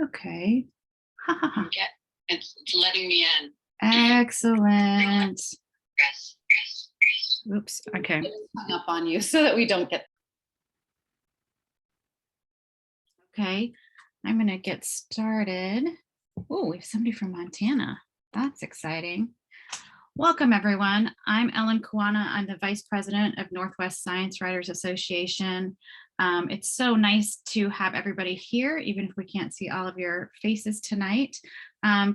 Okay. It's letting me in. Excellent. Yes. Oops. Okay. Hung up on you so that we don't get. Okay. I'm going to get started. Oh, we have somebody from Montana. That's exciting. Welcome, everyone. I'm Ellen Kuwana. I'm the Vice President of Northwest Science Writers Association. It's so nice to have everybody here, even if we can't see all of your faces tonight.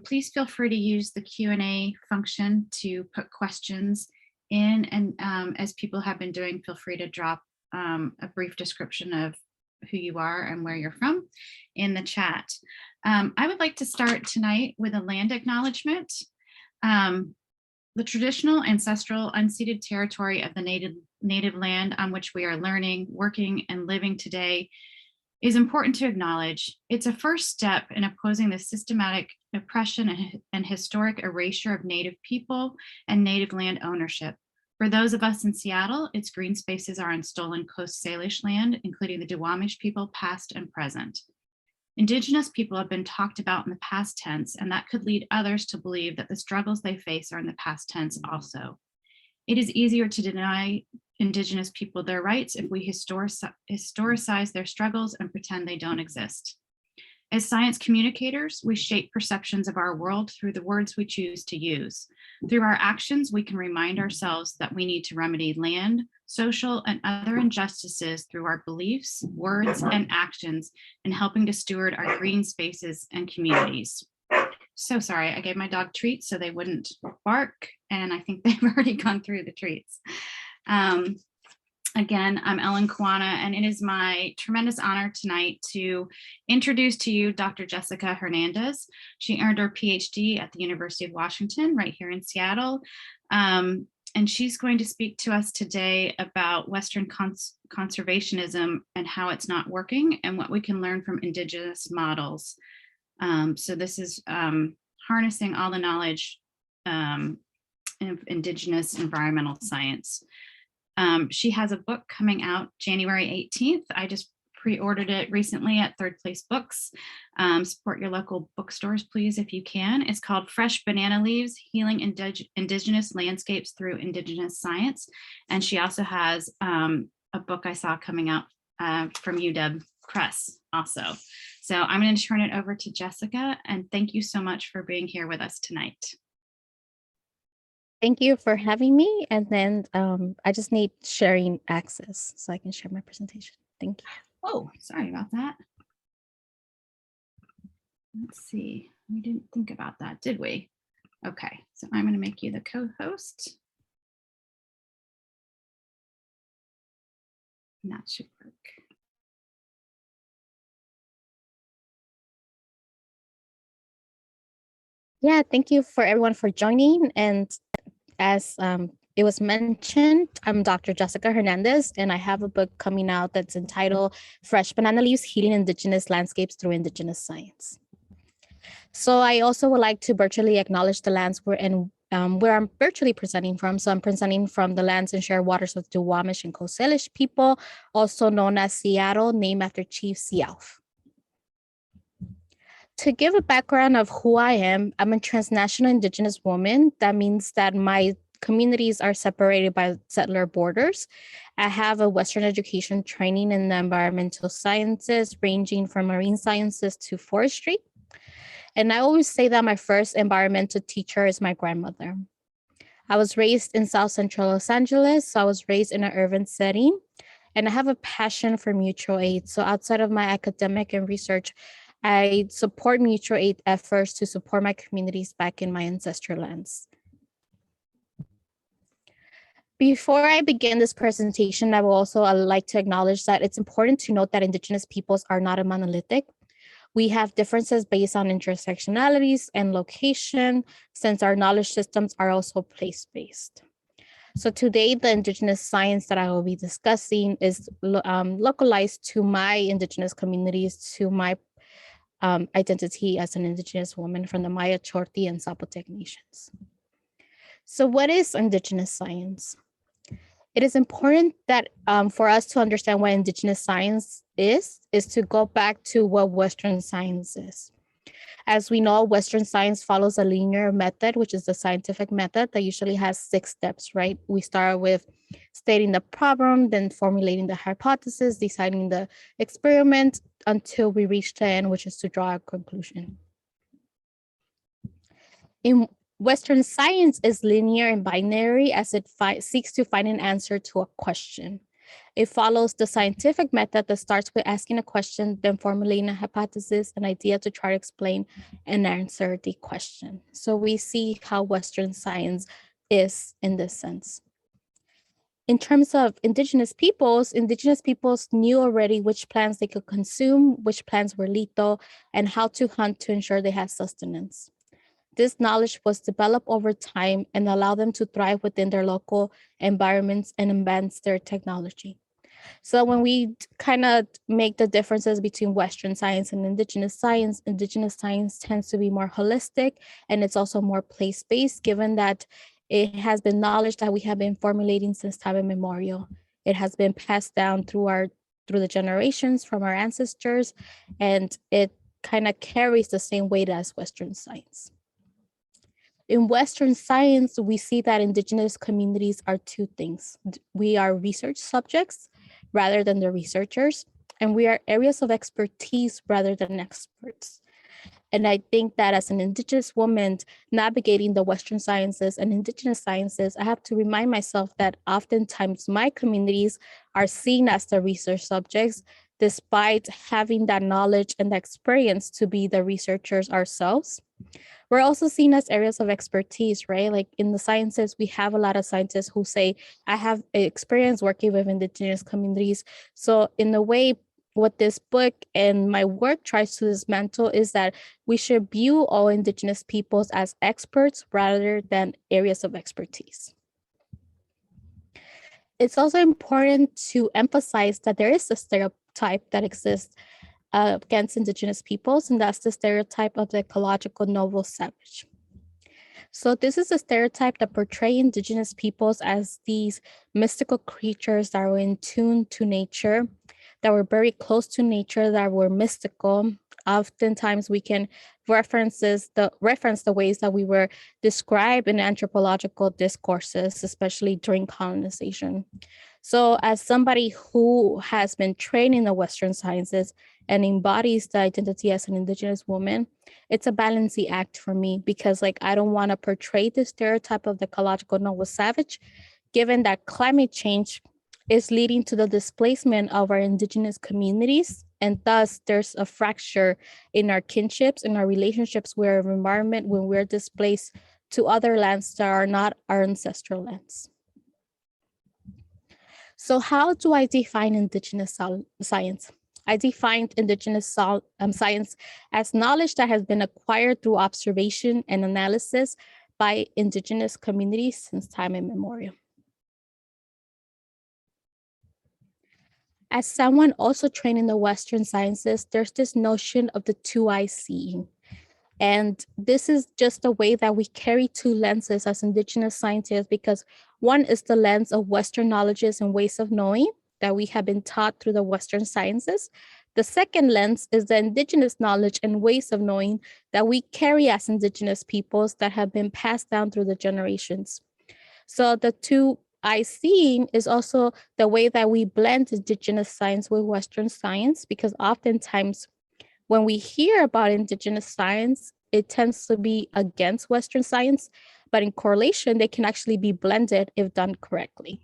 Please feel free to use the Q&A function to put questions in, and as people have been doing, feel free to drop a brief description of who you are and where you're from in the chat. I would like to start tonight with a land acknowledgement. The traditional, ancestral, unceded territory of the native land on which we are learning, working, and living today is important to acknowledge. It's a first step in opposing the systematic oppression and historic erasure of Native people and Native land ownership. For those of us in Seattle, its green spaces are on stolen Coast Salish land, including the Duwamish people, past and present. Indigenous people have been talked about in the past tense, and that could lead others to believe that the struggles they face are in the past tense also. It is easier to deny Indigenous people their rights if we historicize their struggles and pretend they don't exist. As science communicators, we shape perceptions of our world through the words we choose to use. Through our actions, we can remind ourselves that we need to remedy land, social, and other injustices through our beliefs, words, and actions in helping to steward our green spaces and communities. So sorry, I gave my dog treats so they wouldn't bark, and I think they've already gone through the treats. Again, I'm Ellen Kuwana, and it is my tremendous honor tonight to introduce to you Dr. Jessica Hernandez. She earned her PhD at the University of Washington right here in Seattle. And she's going to speak to us today about Western conservationism and how it's not working and what we can learn from Indigenous models. So this is harnessing all the knowledge of Indigenous environmental science. She has a book coming out January 18th. I just pre-ordered it recently at Third Place Books. Support your local bookstores, please, if you can. It's called Fresh Banana Leaves, Healing Indigenous Landscapes Through Indigenous Science. And she also has a book I saw coming out from UW Press also. So I'm going to turn it over to Jessica, and thank you so much for being here with us tonight. Thank you for having me. And then I just need sharing access so I can share my presentation. Thank you. Oh, sorry about that. Let's see. We didn't think about that, did we? Okay, so I'm going to make you the co-host. And that should work. Yeah, thank you for everyone for joining. And as it was mentioned, I'm Dr. Jessica Hernandez, and I have a book coming out that's entitled Fresh Banana Leaves, Healing Indigenous Landscapes Through Indigenous Science. So I also would like to virtually acknowledge the lands where I'm virtually presenting from. So I'm presenting from the lands and shared waters of Duwamish and Coast Salish people, also known as Seattle, named after Chief Sealf. To give a background of who I am, I'm a transnational Indigenous woman. That means that my communities are separated by settler borders. I have a Western education training in the environmental sciences, ranging from marine sciences to forestry. And I always say that my first environmental teacher is my grandmother. I was raised in South Central Los Angeles, so I was raised in an urban setting, and I have a passion for mutual aid. So outside of my academic and research, I support mutual aid efforts to support my communities back in my ancestral lands. Before I begin this presentation, I will also like to acknowledge that it's important to note that Indigenous peoples are not a monolithic. We have differences based on intersectionalities and location, since our knowledge systems are also place-based. So today, the Indigenous science that I will be discussing is localized to my Indigenous communities, to my identity as an Indigenous woman from the Maya, Ch'orti, and Zapotec nations. So what is Indigenous science? It is important that for us to understand what Indigenous science is to go back to what Western science is. As we know, Western science follows a linear method, which is the scientific method that usually has 6 steps, right? We start with stating the problem, then formulating the hypothesis, deciding the experiment, until we reach the end, which is to draw a conclusion. In Western science is linear and binary as it seeks to find an answer to a question. It follows the scientific method that starts with asking a question, then formulating a hypothesis, an idea to try to explain and answer the question. So we see how Western science is in this sense. In terms of Indigenous peoples knew already which plants they could consume, which plants were lethal, and how to hunt to ensure they had sustenance. This knowledge was developed over time and allowed them to thrive within their local environments and advance their technology. So when we kind of make the differences between Western science and Indigenous science tends to be more holistic, and it's also more place-based, given that it has been knowledge that we have been formulating since time immemorial. It has been passed down through the generations from our ancestors, and it kind of carries the same weight as Western science. In Western science, we see that Indigenous communities are 2 things. We are research subjects rather than the researchers, and we are areas of expertise rather than experts. And I think that as an Indigenous woman navigating the Western sciences and Indigenous sciences, I have to remind myself that oftentimes my communities are seen as the research subjects, despite having that knowledge and the experience to be the researchers ourselves. We're also seen as areas of expertise, right? Like in the sciences, we have a lot of scientists who say, I have experience working with Indigenous communities. So in a way, what this book and my work tries to dismantle is that we should view all Indigenous peoples as experts rather than areas of expertise. It's also important to emphasize that there is a stereotype that exists against Indigenous peoples, and that's the stereotype of the ecological noble savage. So this is a stereotype that portrays Indigenous peoples as these mystical creatures that were in tune to nature, that were very close to nature, that were mystical. Oftentimes we can reference the ways that we were described in anthropological discourses, especially during colonization. So as somebody who has been trained in the Western sciences and embodies the identity as an Indigenous woman, it's a balancing act for me, because I don't want to portray the stereotype of the ecological noble savage, given that climate change is leading to the displacement of our Indigenous communities. And thus there's a fracture in our kinships, in our relationships with our environment when we're displaced to other lands that are not our ancestral lands. So how do I define Indigenous science? I defined Indigenous science as knowledge that has been acquired through observation and analysis by Indigenous communities since time immemorial. As someone also trained in the Western sciences, there's this notion of the 2 eyes seeing. And this is just a way that we carry 2 lenses as Indigenous scientists, because one is the lens of Western knowledges and ways of knowing that we have been taught through the Western sciences. The second lens is the Indigenous knowledge and ways of knowing that we carry as Indigenous peoples that have been passed down through the generations. So the 2 eyes seeing is also the way that we blend Indigenous science with Western science, because oftentimes when we hear about Indigenous science, it tends to be against Western science, but in correlation, they can actually be blended if done correctly.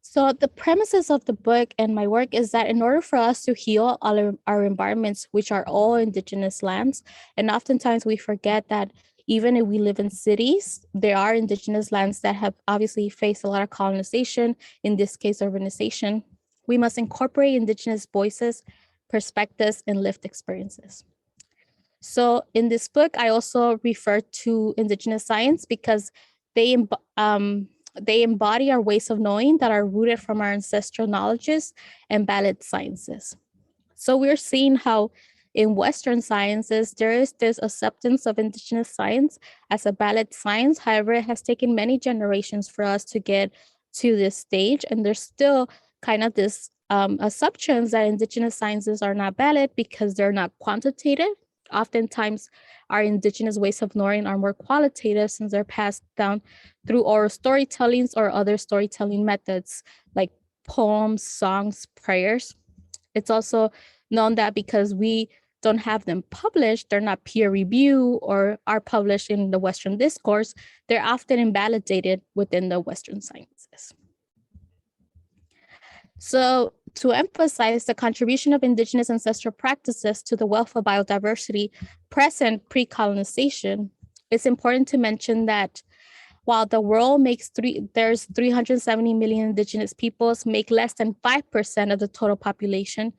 So the premises of the book and my work is that in order for us to heal our environments, which are all Indigenous lands, and oftentimes we forget that even if we live in cities, there are Indigenous lands that have obviously faced a lot of colonization, in this case, urbanization. We must incorporate Indigenous voices, perspectives, and lived experiences. So in this book, I also refer to Indigenous science because they embody our ways of knowing that are rooted from our ancestral knowledges and valid sciences. So we're seeing how in Western sciences, there is this acceptance of Indigenous science as a valid science. However, it has taken many generations for us to get to this stage. And there's still kind of this assumptions that Indigenous sciences are not valid because they're not quantitative. Oftentimes, our Indigenous ways of knowing are more qualitative since they're passed down through oral storytellings or other storytelling methods like poems, songs, prayers. It's also known that because we don't have them published, they're not peer review or are published in the Western discourse, they're often invalidated within the Western sciences. So to emphasize the contribution of Indigenous ancestral practices to the wealth of biodiversity present pre-colonization, it's important to mention that while the world there's 370 million Indigenous peoples, make less than 5% of the total population,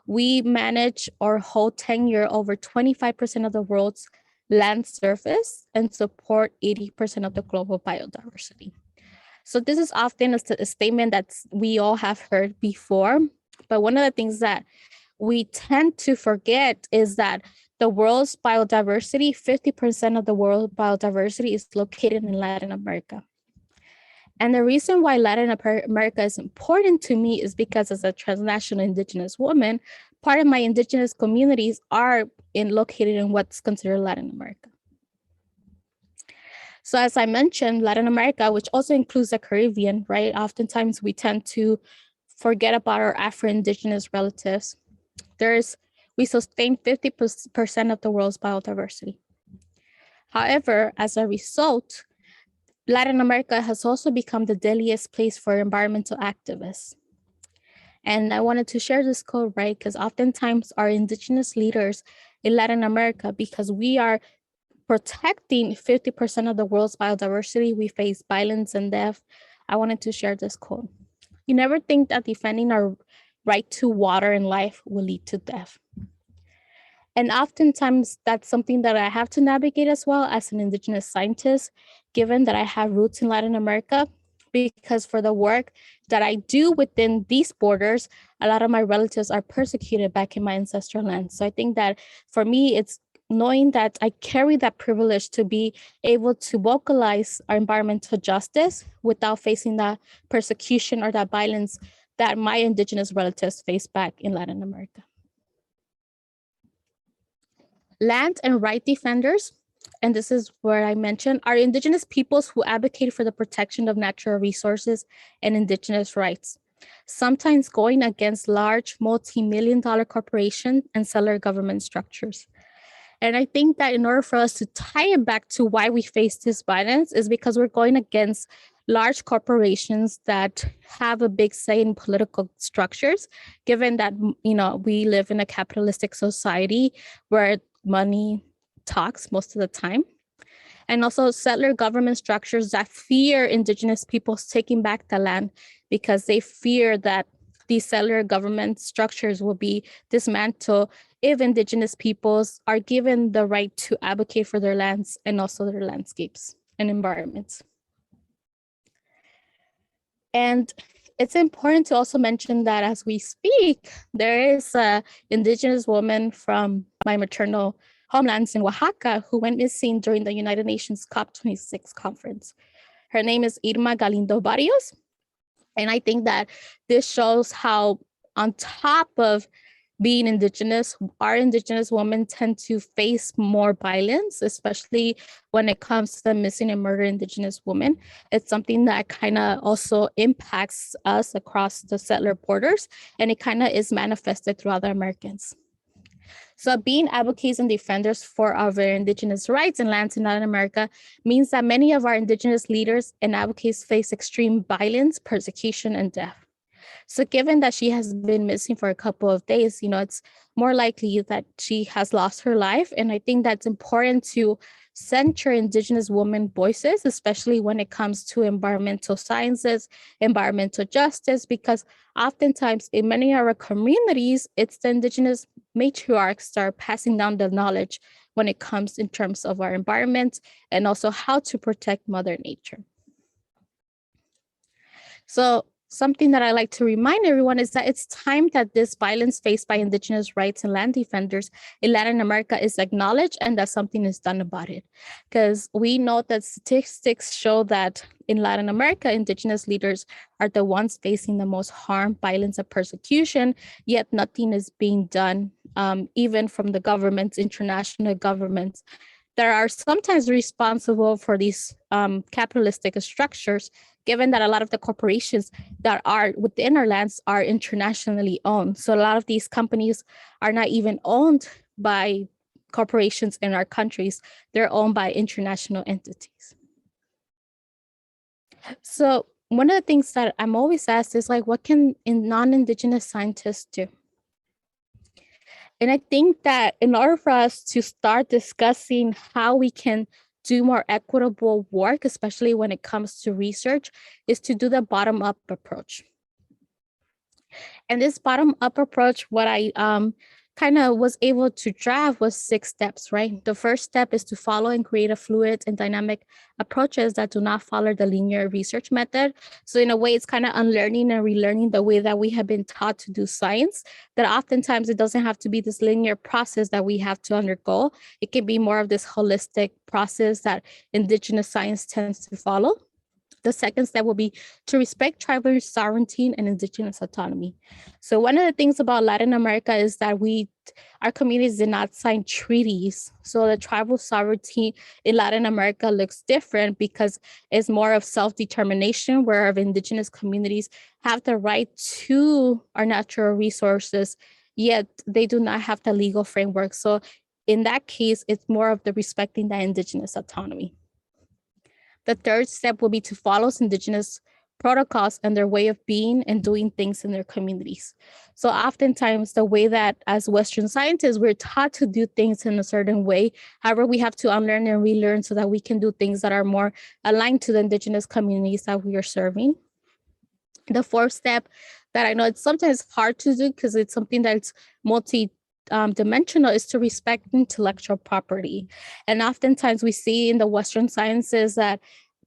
we manage or hold tenure over 25% of the world's land surface and support 80% of the global biodiversity. So this is often a statement that we all have heard before, but one of the things that we tend to forget is that the world's biodiversity, 50% of the world biodiversity is located in Latin America. And the reason why Latin America is important to me is because as a transnational Indigenous woman, part of my Indigenous communities are located in what's considered Latin America. So as I mentioned, Latin America, which also includes the Caribbean, right? Oftentimes we tend to forget about our Afro-Indigenous relatives. We sustain 50% of the world's biodiversity. However, as a result, Latin America has also become the deadliest place for environmental activists. And I wanted to share this quote, right? Because oftentimes our Indigenous leaders in Latin America, because we are protecting 50% of the world's biodiversity, we face violence and death. I wanted to share this quote. You never think that defending our right to water and life will lead to death. And oftentimes that's something that I have to navigate as well as an Indigenous scientist, given that I have roots in Latin America, because for the work that I do within these borders, a lot of my relatives are persecuted back in my ancestral land. So I think that for me, it's knowing that I carry that privilege to be able to vocalize our environmental justice without facing that persecution or that violence that my Indigenous relatives face back in Latin America. Land and right defenders, and this is where I mentioned, are Indigenous peoples who advocate for the protection of natural resources and Indigenous rights, sometimes going against large multi-million-dollar corporation and settler government structures. And I think that in order for us to tie it back to why we face this violence is because we're going against large corporations that have a big say in political structures, given that, we live in a capitalistic society where money talks most of the time. And also settler government structures that fear Indigenous peoples taking back the land because they fear that these settler government structures will be dismantled if Indigenous peoples are given the right to advocate for their lands and also their landscapes and environments. And it's important to also mention that as we speak, there is an Indigenous woman from my maternal homelands in Oaxaca who went missing during the United Nations COP26 conference. Her name is Irma Galindo Barrios. And I think that this shows how on top of being Indigenous, our Indigenous women tend to face more violence, especially when it comes to the missing and murdered Indigenous women. It's something that kind of also impacts us across the settler borders, and it kind of is manifested through other Americans. So being advocates and defenders for our Indigenous rights and lands in Latin America means that many of our Indigenous leaders and advocates face extreme violence, persecution, and death. So given that she has been missing for a couple of days, it's more likely that she has lost her life. And I think that's important to center Indigenous women voices, especially when it comes to environmental sciences, environmental justice, because oftentimes in many of our communities, it's the Indigenous matriarchs that are passing down the knowledge when it comes in terms of our environment and also how to protect Mother Nature. So something that I like to remind everyone is that it's time that this violence faced by Indigenous rights and land defenders in Latin America is acknowledged and that something is done about it. Because we know that statistics show that in Latin America, Indigenous leaders are the ones facing the most harm, violence, and persecution, yet nothing is being done, even from the governments, international governments that are sometimes responsible for these capitalistic structures, given that a lot of the corporations that are within our lands are internationally owned. So a lot of these companies are not even owned by corporations in our countries. They're owned by international entities. So one of the things that I'm always asked is like, what can non-Indigenous scientists do? And I think that in order for us to start discussing how we can do more equitable work, especially when it comes to research, is to do the bottom-up approach. And this bottom-up approach, what I kind of was able to draft was 6 steps, right? The first step is to follow and create a fluid and dynamic approaches that do not follow the linear research method. So in a way, it's kind of unlearning and relearning the way that we have been taught to do science, that oftentimes it doesn't have to be this linear process that we have to undergo. It can be more of this holistic process that Indigenous science tends to follow. The second step will be to respect tribal sovereignty and Indigenous autonomy. So one of the things about Latin America is that our communities did not sign treaties. So the tribal sovereignty in Latin America looks different because it's more of self-determination, where our Indigenous communities have the right to our natural resources, yet they do not have the legal framework. So in that case, it's more of the respecting the Indigenous autonomy. The third step will be to follow Indigenous protocols and their way of being and doing things in their communities. So oftentimes the way that as Western scientists, we're taught to do things in a certain way. However, we have to unlearn and relearn so that we can do things that are more aligned to the Indigenous communities that we are serving. The fourth step that I know it's sometimes hard to do because it's something that's dimensional is to respect intellectual property. And oftentimes we see in the Western sciences that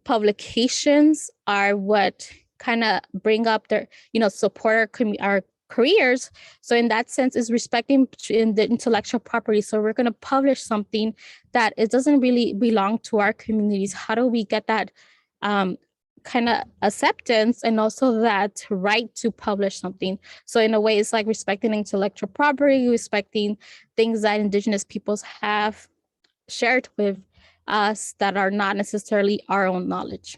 publications are what kind of bring up their, support our careers. So in that sense, is respecting in the intellectual property. So we're going to publish something that it doesn't really belong to our communities. How do we get that kind of acceptance and also that right to publish something? So in a way, it's like respecting intellectual property, respecting things that Indigenous peoples have shared with us that are not necessarily our own knowledge.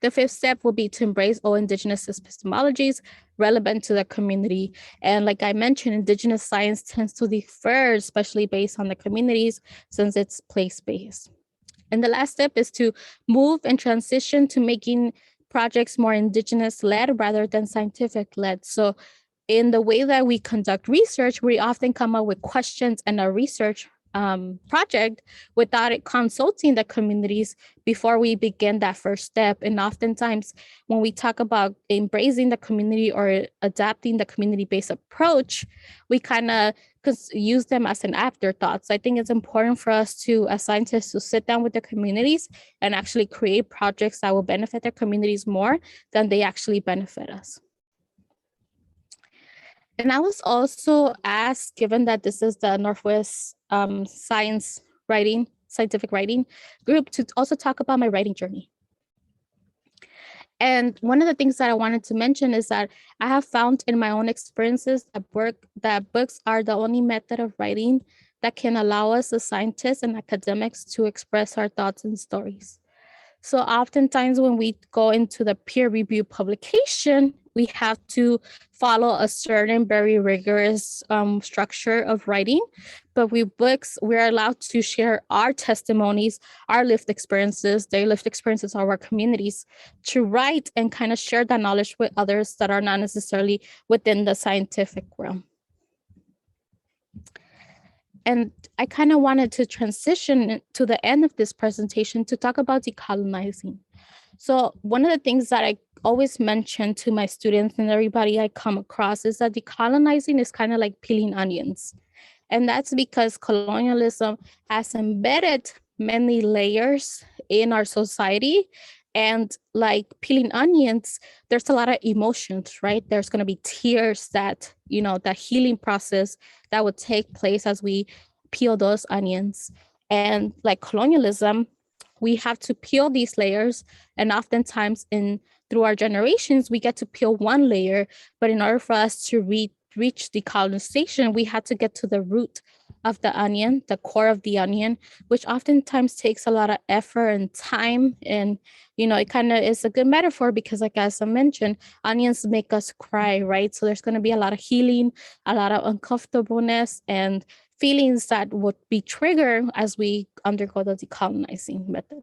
The fifth step will be to embrace all Indigenous epistemologies relevant to the community. And like I mentioned, Indigenous science tends to differ, especially based on the communities, since it's place-based. And the last step is to move and transition to making projects more Indigenous-led rather than scientific-led. So in the way that we conduct research, we often come up with questions in our research project without it consulting the communities before we begin that first step. And oftentimes when we talk about embracing the community or adapting the community-based approach, we kind of use them as an afterthought. So I think it's important for us to, as scientists, to sit down with the communities and actually create projects that will benefit their communities more than they actually benefit us. And I was also asked, given that this is the Northwest scientific writing group, to also talk about my writing journey. And one of the things that I wanted to mention is that I have found in my own experiences that books are the only method of writing that can allow us as scientists and academics to express our thoughts and stories. So oftentimes when we go into the peer review publication, we have to follow a certain very rigorous structure of writing. But with books, we're allowed to share our testimonies, our lived experiences, their lived experiences of our communities, to write and kind of share that knowledge with others that are not necessarily within the scientific realm. And I kind of wanted to transition to the end of this presentation to talk about decolonizing. So one of the things that I always mention to my students and everybody I come across is that decolonizing is kind of like peeling onions. And that's because colonialism has embedded many layers in our society And like peeling onions, there's a lot of emotions, right? There's going to be tears that, the healing process that would take place as we peel those onions. And like colonialism, we have to peel these layers. And oftentimes through our generations, we get to peel one layer. But in order for us to reach decolonization, we had to get to the root of the onion, the core of the onion, which oftentimes takes a lot of effort and time. And it kind of is a good metaphor because, like as I mentioned, onions make us cry, right? So there's going to be a lot of healing, a lot of uncomfortableness, and feelings that would be triggered as we undergo the decolonizing method.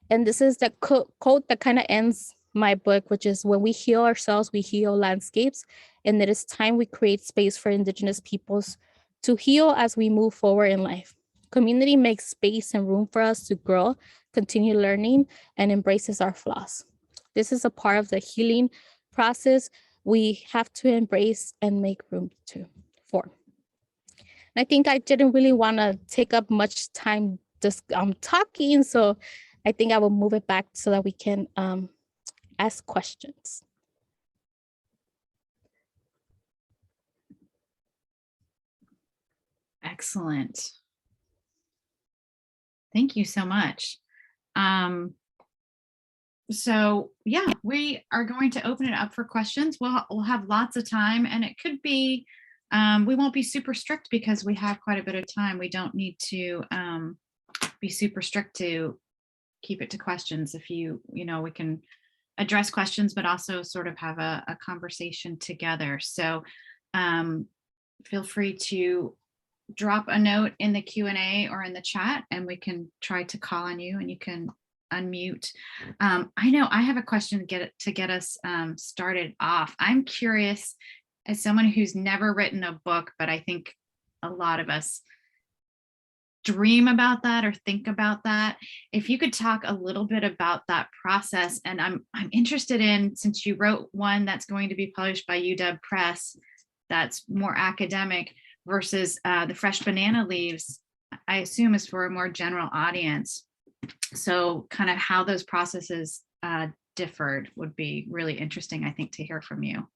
And this is the quote that kind of ends my book, which is, when we heal ourselves, we heal landscapes. And it is time we create space for Indigenous peoples to heal as we move forward in life. Community makes space and room for us to grow, continue learning, and embraces our flaws. This is a part of the healing process we have to embrace and make room for. And I think I didn't really want to take up much time just talking, so I think I will move it back so that we can ask questions. Excellent. Thank you so much. So yeah, we are going to open it up for questions. We'll have lots of time, and it could be, we won't be super strict because we have quite a bit of time. We don't need to be super strict to keep it to questions. If we can address questions, but also sort of have a conversation together. So feel free to drop a note in the Q&A or in the chat, and we can try to call on you and you can unmute. I know I have a question to get us started off. I'm curious, as someone who's never written a book, but I think a lot of us dream about that or think about that, if you could talk a little bit about that process. And I'm interested in, since you wrote one that's going to be published by UW Press that's more academic versus the Fresh Banana Leaves, I assume is for a more general audience. So kind of how those processes differed would be really interesting, I think, to hear from you.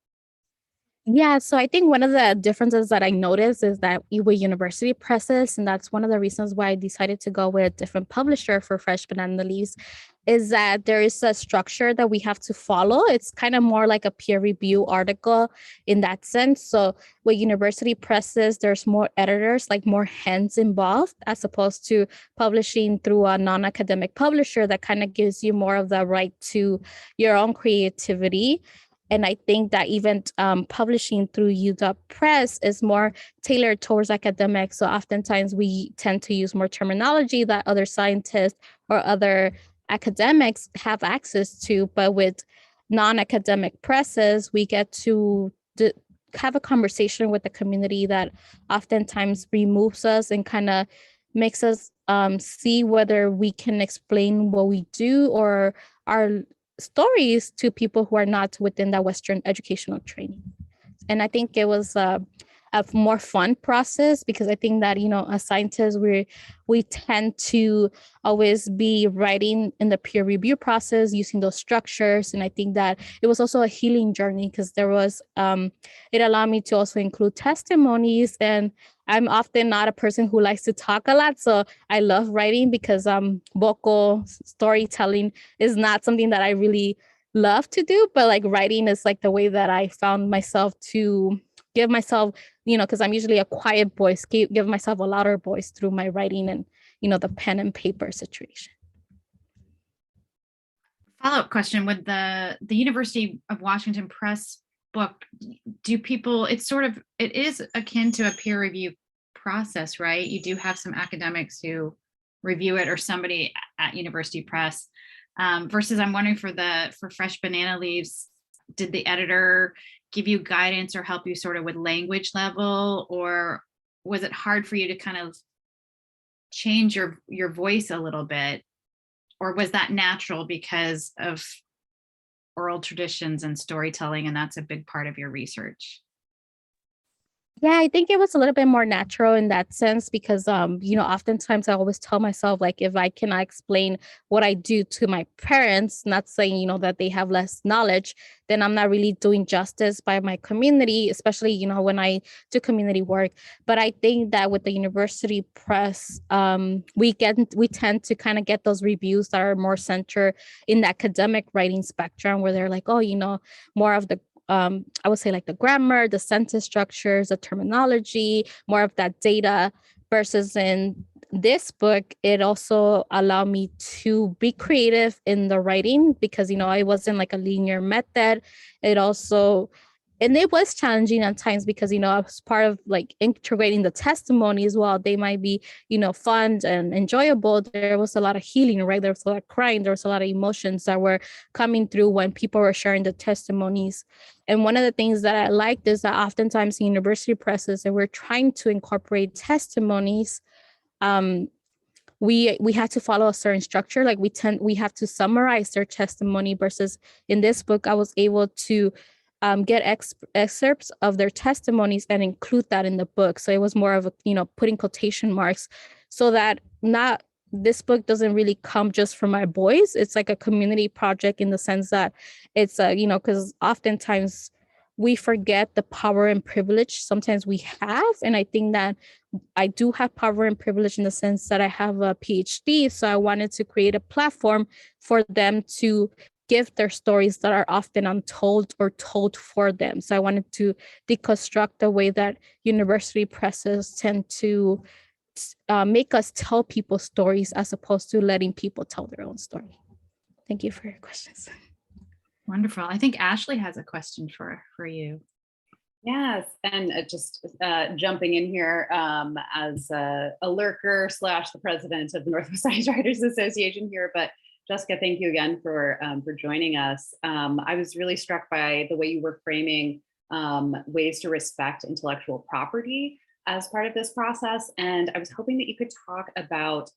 Yeah, so I think one of the differences that I noticed is that with university presses, and that's one of the reasons why I decided to go with a different publisher for Fresh Banana Leaves, is that there is a structure that we have to follow. It's kind of more like a peer review article in that sense. So with university presses, there's more editors, like more hands involved, as opposed to publishing through a non-academic publisher that kind of gives you more of the right to your own creativity. And I think that even publishing through UW Press is more tailored towards academics. So oftentimes we tend to use more terminology that other scientists or other academics have access to. But with non-academic presses, we get to have a conversation with the community that oftentimes removes us and kind of makes us see whether we can explain what we do or our stories to people who are not within that Western educational training. And I think it was a more fun process because I think that, as scientists, we tend to always be writing in the peer review process using those structures. And I think that it was also a healing journey because there was, it allowed me to also include testimonies. And I'm often not a person who likes to talk a lot. So I love writing because vocal storytelling is not something that I really love to do, but like writing is like the way that I found myself to give myself, because I'm usually a quiet voice, give myself a louder voice through my writing and, the pen and paper situation. Follow-up question, with the University of Washington Press book, do people, it is akin to a peer review process, right? You do have some academics who review it or somebody at University Press, versus I'm wondering for Fresh Banana Leaves, did the editor give you guidance or help you sort of with language level, or was it hard for you to kind of change your voice a little bit, or was that natural because of oral traditions and storytelling, and that's a big part of your research? Yeah, I think it was a little bit more natural in that sense because oftentimes I always tell myself like if I cannot explain what I do to my parents, not saying, that they have less knowledge, then I'm not really doing justice by my community, especially, when I do community work. But I think that with the university press, we tend to kind of get those reviews that are more centered in the academic writing spectrum where they're like, oh, more of the I would say like the grammar, the sentence structures, the terminology, more of that data versus in this book, it also allowed me to be creative in the writing because, it wasn't like a linear method. It also, and it was challenging at times because, I was part of like integrating the testimonies. While they might be, fun and enjoyable, there was a lot of healing, right? There was a lot of crying. There was a lot of emotions that were coming through when people were sharing the testimonies. And one of the things that I liked is that oftentimes in university presses, and we're trying to incorporate testimonies, we had to follow a certain structure. Like we have to summarize their testimony versus in this book, I was able to get excerpts of their testimonies and include that in the book. So it was more of a, putting quotation marks so that not this book doesn't really come just from my boys. It's like a community project in the sense that it's because oftentimes we forget the power and privilege sometimes we have. And I think that I do have power and privilege in the sense that I have a PhD. So I wanted to create a platform for them to give their stories that are often untold or told for them. So I wanted to deconstruct the way that university presses tend to make us tell people stories as opposed to letting people tell their own story. Thank you for your questions. Wonderful. I think Ashley has a question for you. Yes, and just jumping in here as a lurker / the president of the Northwest Science Writers Association here, but Jessica, thank you again for joining us. I was really struck by the way you were framing ways to respect intellectual property as part of this process, and I was hoping that you could talk about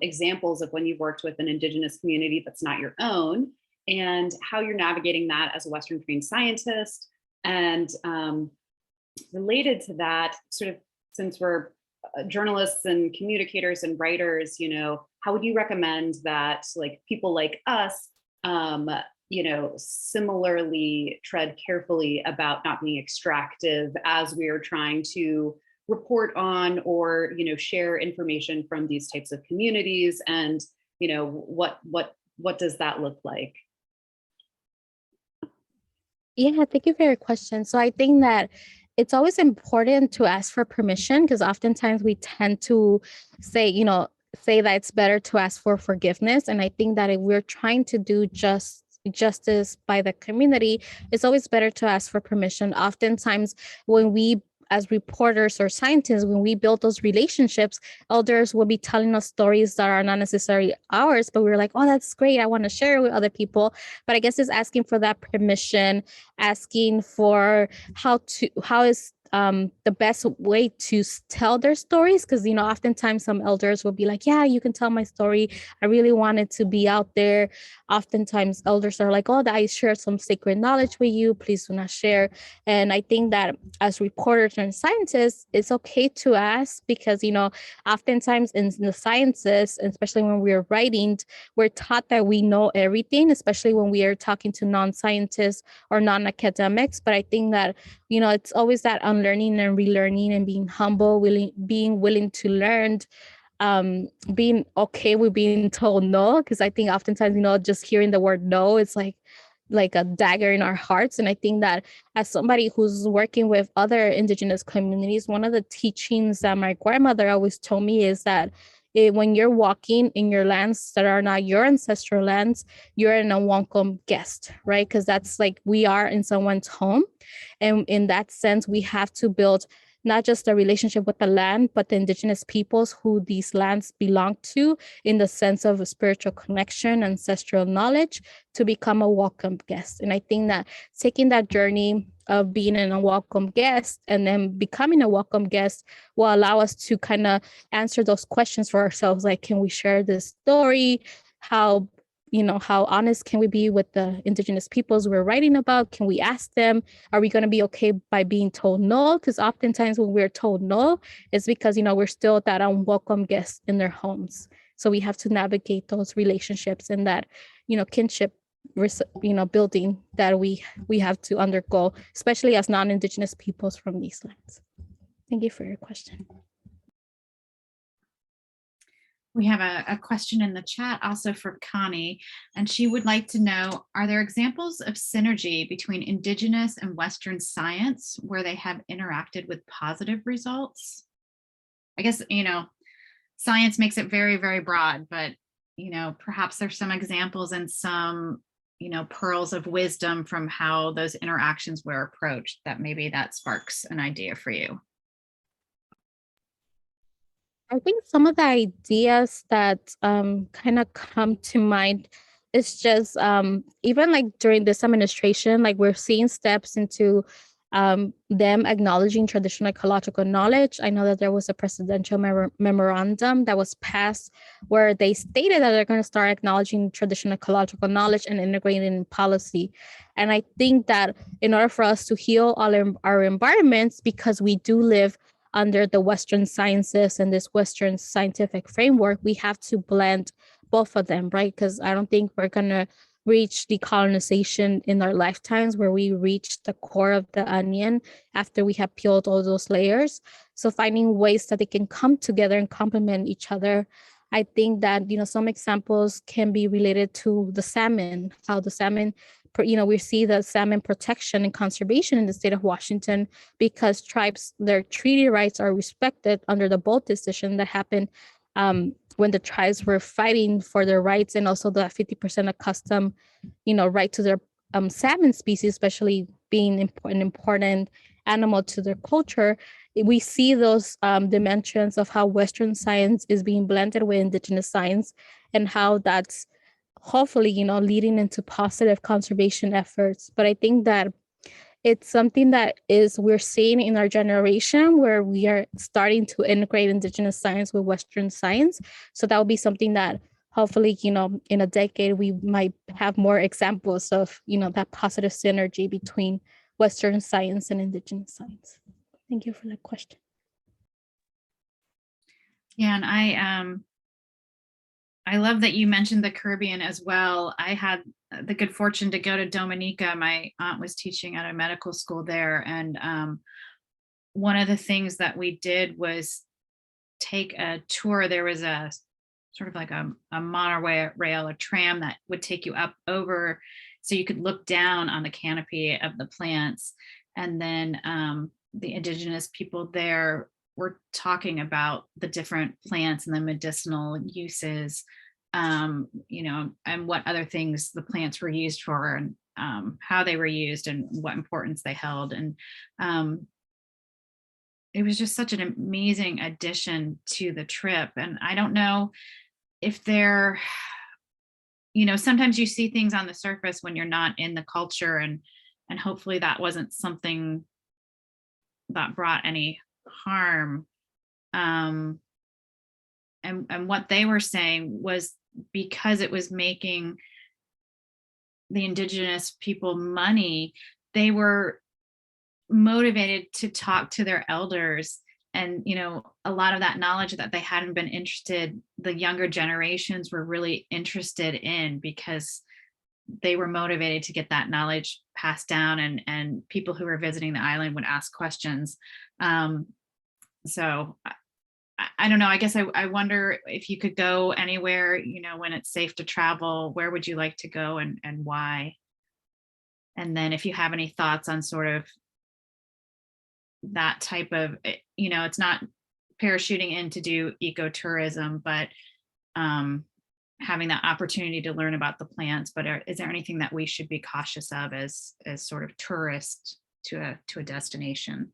examples of when you've worked with an Indigenous community that's not your own, and how you're navigating that as a Western trained scientist. And related to that, sort of since we're journalists and communicators and writers, how would you recommend that like people like us, similarly tread carefully about not being extractive as we are trying to report on or, share information from these types of communities, and, what does that look like? Yeah, thank you for your question. So I think that it's always important to ask for permission because oftentimes we tend to say that it's better to ask for forgiveness. And I think that if we're trying to do justice by the community, it's always better to ask for permission. Oftentimes when we as reporters or scientists, when we build those relationships, elders will be telling us stories that are not necessarily ours, but we're like, oh, that's great. I want to share it with other people. But I guess it's asking for that permission, asking for how is the best way to tell their stories. Because, oftentimes some elders will be like, yeah, you can tell my story. I really wanted to be out there. Oftentimes elders are like, oh, I shared some sacred knowledge with you. Please do not share. And I think that as reporters and scientists, it's okay to ask because, oftentimes in the sciences, especially when we're writing, we're taught that we know everything, especially when we are talking to non-scientists or non-academics. But I think that, it's always that unlearning and relearning and being humble, being willing to learn, being okay with being told no, because I think oftentimes, just hearing the word no, it's like a dagger in our hearts. And I think that as somebody who's working with other Indigenous communities, one of the teachings that my grandmother always told me is that when you're walking in your lands that are not your ancestral lands, you're an unwelcome guest, right? Because that's like we are in someone's home. And in that sense, we have to build not just a relationship with the land, but the Indigenous peoples who these lands belong to in the sense of a spiritual connection, ancestral knowledge, to become a welcome guest. And I think that taking that journey of being an unwelcome guest and then becoming a welcome guest will allow us to kind of answer those questions for ourselves. Like, can we share this story? How how honest can we be with the indigenous peoples we're writing about? Can we ask them, are we going to be okay by being told no? Because oftentimes when we're told no, it's because, we're still that unwelcome guest in their homes. So we have to navigate those relationships and that, kinship, building that we have to undergo, especially as non-indigenous peoples from these lands. Thank you for your question. We have a question in the chat also for Connie, and she would like to know, are there examples of synergy between Indigenous and Western science where they have interacted with positive results? I guess, science makes it very, very broad, but, perhaps there's some examples and some, pearls of wisdom from how those interactions were approached that maybe that sparks an idea for you. I think some of the ideas that kind of come to mind is just even like during this administration, like we're seeing steps into them acknowledging traditional ecological knowledge. I know that there was a presidential memorandum that was passed where they stated that they're going to start acknowledging traditional ecological knowledge and integrating it in policy. And I think that in order for us to heal all our environments, because we do live under the Western sciences and this Western scientific framework, we have to blend both of them, right? Because I don't think we're going to reach decolonization in our lifetimes where we reach the core of the onion after we have peeled all those layers. So finding ways that they can come together and complement each other. I think that, some examples can be related to the salmon, how the salmon, we see the salmon protection and conservation in the state of Washington because tribes, their treaty rights are respected under the Bolt decision that happened when the tribes were fighting for their rights, and also the 50% of custom, right to their salmon species, especially being an important animal to their culture. We see those dimensions of how Western science is being blended with Indigenous science and how that's hopefully, leading into positive conservation efforts. But I think that it's something that we're seeing in our generation where we are starting to integrate Indigenous science with Western science. So that will be something that hopefully, in a decade, we might have more examples of, that positive synergy between Western science and Indigenous science. Thank you for that question. Yeah, and I love that you mentioned the Caribbean as well. I had the good fortune to go to Dominica. My aunt was teaching at a medical school there. And one of the things that we did was take a tour. There was a sort of like a monorail, a tram that would take you up over so you could look down on the canopy of the plants. And then the Indigenous people there were talking about the different plants and the medicinal uses, and what other things the plants were used for, and how they were used and what importance they held. And it was just such an amazing addition to the trip. And I don't know if they're, sometimes you see things on the surface when you're not in the culture, and hopefully that wasn't something that brought any harm. And what they were saying was because it was making the Indigenous people money, they were motivated to talk to their elders. And, a lot of that knowledge that they hadn't been interested, the younger generations were really interested in, because they were motivated to get that knowledge passed down, and people who were visiting the island would ask questions. So I don't know, I guess I wonder if you could go anywhere, when it's safe to travel, where would you like to go and why? And then if you have any thoughts on sort of that type of, it's not parachuting in to do ecotourism, but having that opportunity to learn about the plants. But is there anything that we should be cautious of as sort of tourists to a destination?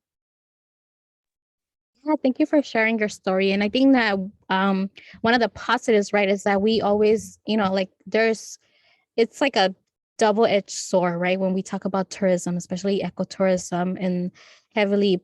Yeah, thank you for sharing your story. And I think that one of the positives, right, is that we always, it's like a double-edged sword, right? When we talk about tourism, especially ecotourism, and heavily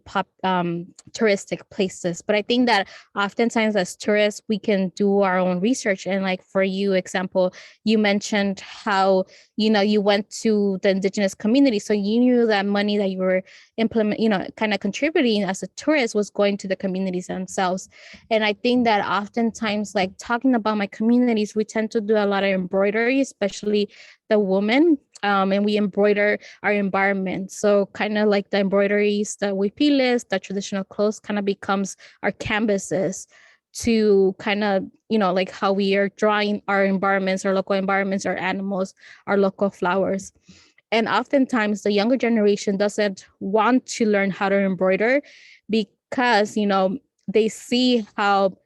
touristic places. But I think that oftentimes as tourists, we can do our own research. And like for you, example, you mentioned how, you went to the indigenous community. So you knew that money that you were kind of contributing as a tourist was going to the communities themselves. And I think that oftentimes, like talking about my communities, we tend to do a lot of embroidery, especially the women, and we embroider our environment. So kind of like the embroideries, the huipiles, the traditional clothes kind of becomes our canvases to kind of, like how we are drawing our environments, our local environments, our animals, our local flowers. And oftentimes the younger generation doesn't want to learn how to embroider because, they see how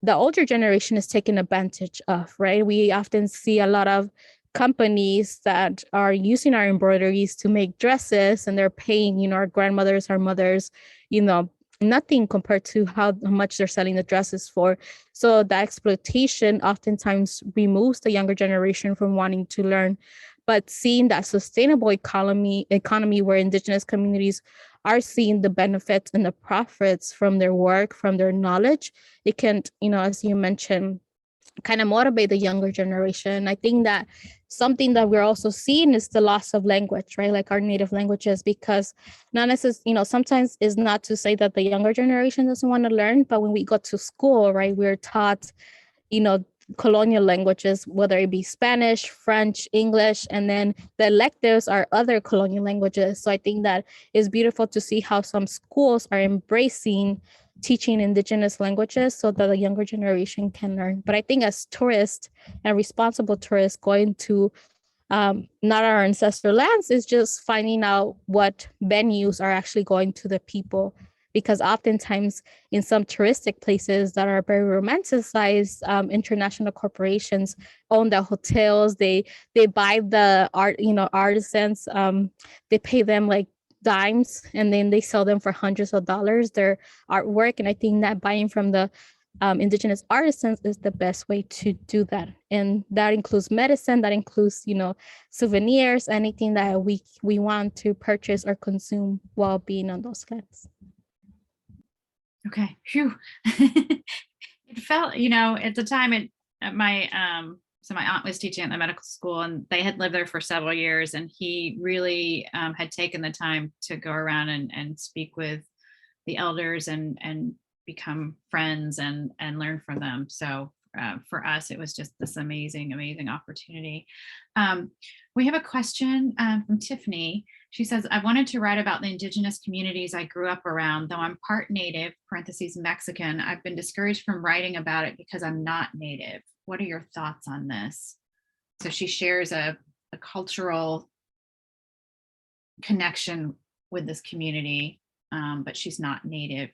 the older generation is taken advantage of, right? We often see a lot of companies that are using our embroideries to make dresses, and they're paying, our grandmothers, our mothers, nothing compared to how much they're selling the dresses for. So the exploitation oftentimes removes the younger generation from wanting to learn. But seeing that sustainable economy where indigenous communities are seeing the benefits and the profits from their work, from their knowledge, it can, as you mentioned, kind of motivate the younger generation. I think that something that we're also seeing is the loss of language, right? Like our native languages, because not necessarily, sometimes is not to say that the younger generation doesn't want to learn, but when we go to school, right, we're taught, colonial languages, whether it be Spanish, French, English, and then the electives are other colonial languages. So I think that it's beautiful to see how some schools are embracing teaching indigenous languages so that the younger generation can learn. But I think as tourists and responsible tourists going to not our ancestral lands is just finding out what venues are actually going to the people. Because oftentimes in some touristic places that are very romanticized, international corporations own the hotels. They buy the art, artisans. They pay them like dimes, and then they sell them for hundreds of dollars, their artwork. And I think that buying from the indigenous artisans is the best way to do that. And that includes medicine, that includes, souvenirs, anything that we want to purchase or consume while being on those lands. Okay. Phew. It felt, at the time so my aunt was teaching at the medical school, and they had lived there for several years, and he really had taken the time to go around and speak with the elders and become friends and learn from them. So for us, it was just this amazing opportunity. We have a question from Tiffany. She says, I wanted to write about the indigenous communities I grew up around. Though I'm part native, parentheses Mexican, I've been discouraged from writing about it because I'm not native. What are your thoughts on this? So she shares a cultural connection with this community, but she's not native.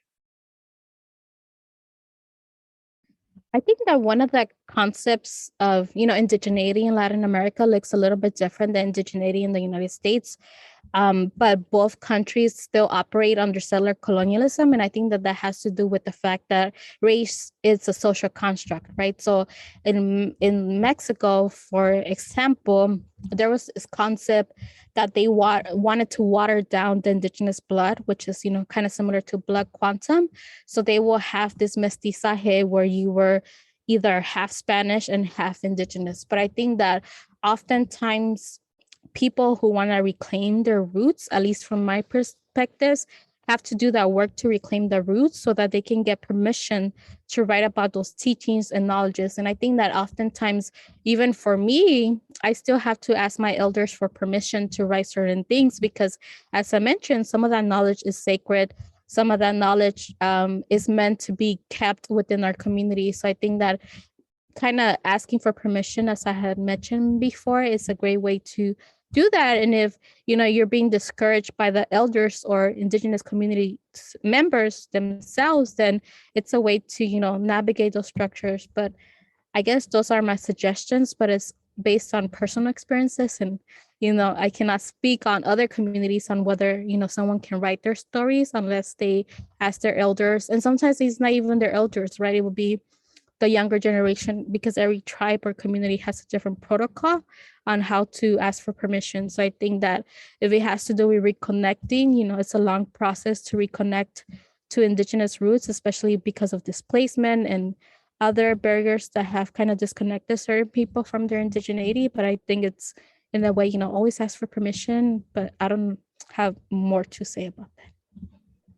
I think that one of the concepts of, indigeneity in Latin America looks a little bit different than indigeneity in the United States. But both countries still operate under settler colonialism. And I think that has to do with the fact that race is a social construct, right? So in Mexico, for example, there was this concept that they wanted to water down the indigenous blood, which is, kind of similar to blood quantum. So they will have this mestizaje where you were either half Spanish and half indigenous. But I think that oftentimes people who want to reclaim their roots, at least from my perspectives, have to do that work to reclaim their roots so that they can get permission to write about those teachings and knowledges. And I think that oftentimes, even for me, I still have to ask my elders for permission to write certain things because, as I mentioned, some of that knowledge is sacred. Some of that knowledge is meant to be kept within our community. So I think that kind of asking for permission, as I had mentioned before, is a great way to do that. And if you're being discouraged by the elders or indigenous community members themselves, then it's a way to navigate those structures. But I guess those are my suggestions, but it's based on personal experiences, and I cannot speak on other communities on whether someone can write their stories unless they ask their elders. And sometimes it's not even their elders, right? It would be the younger generation, because every tribe or community has a different protocol on how to ask for permission. So I think that if it has to do with reconnecting, it's a long process to reconnect to indigenous roots, especially because of displacement and other barriers that have kind of disconnected certain people from their indigeneity. But I think it's in a way, always ask for permission, but I don't have more to say about that.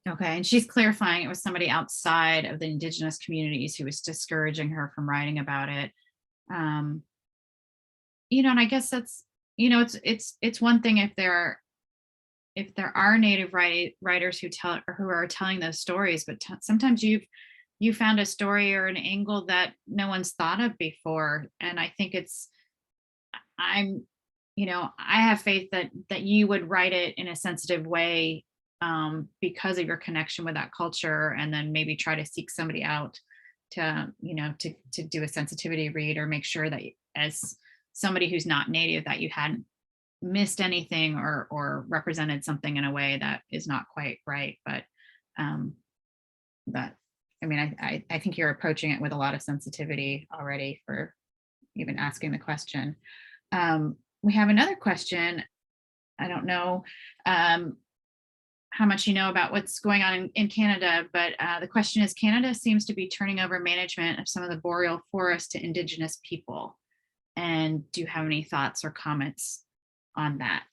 Okay, and she's clarifying it was somebody outside of the indigenous communities who was discouraging her from writing about it. And I guess that's, it's one thing if there are native writers who are telling those stories, but sometimes you found a story or an angle that no one's thought of before. And I think I have faith that you would write it in a sensitive way, because of your connection with that culture, and then maybe try to seek somebody out to do a sensitivity read, or make sure that as somebody who's not native that you hadn't missed anything or represented something in a way that is not quite right. But I think you're approaching it with a lot of sensitivity already for even asking the question. We have another question. I don't know how much you know about what's going on in Canada, but the question is, Canada seems to be turning over management of some of the boreal forests to Indigenous people. And do you have any thoughts or comments on that?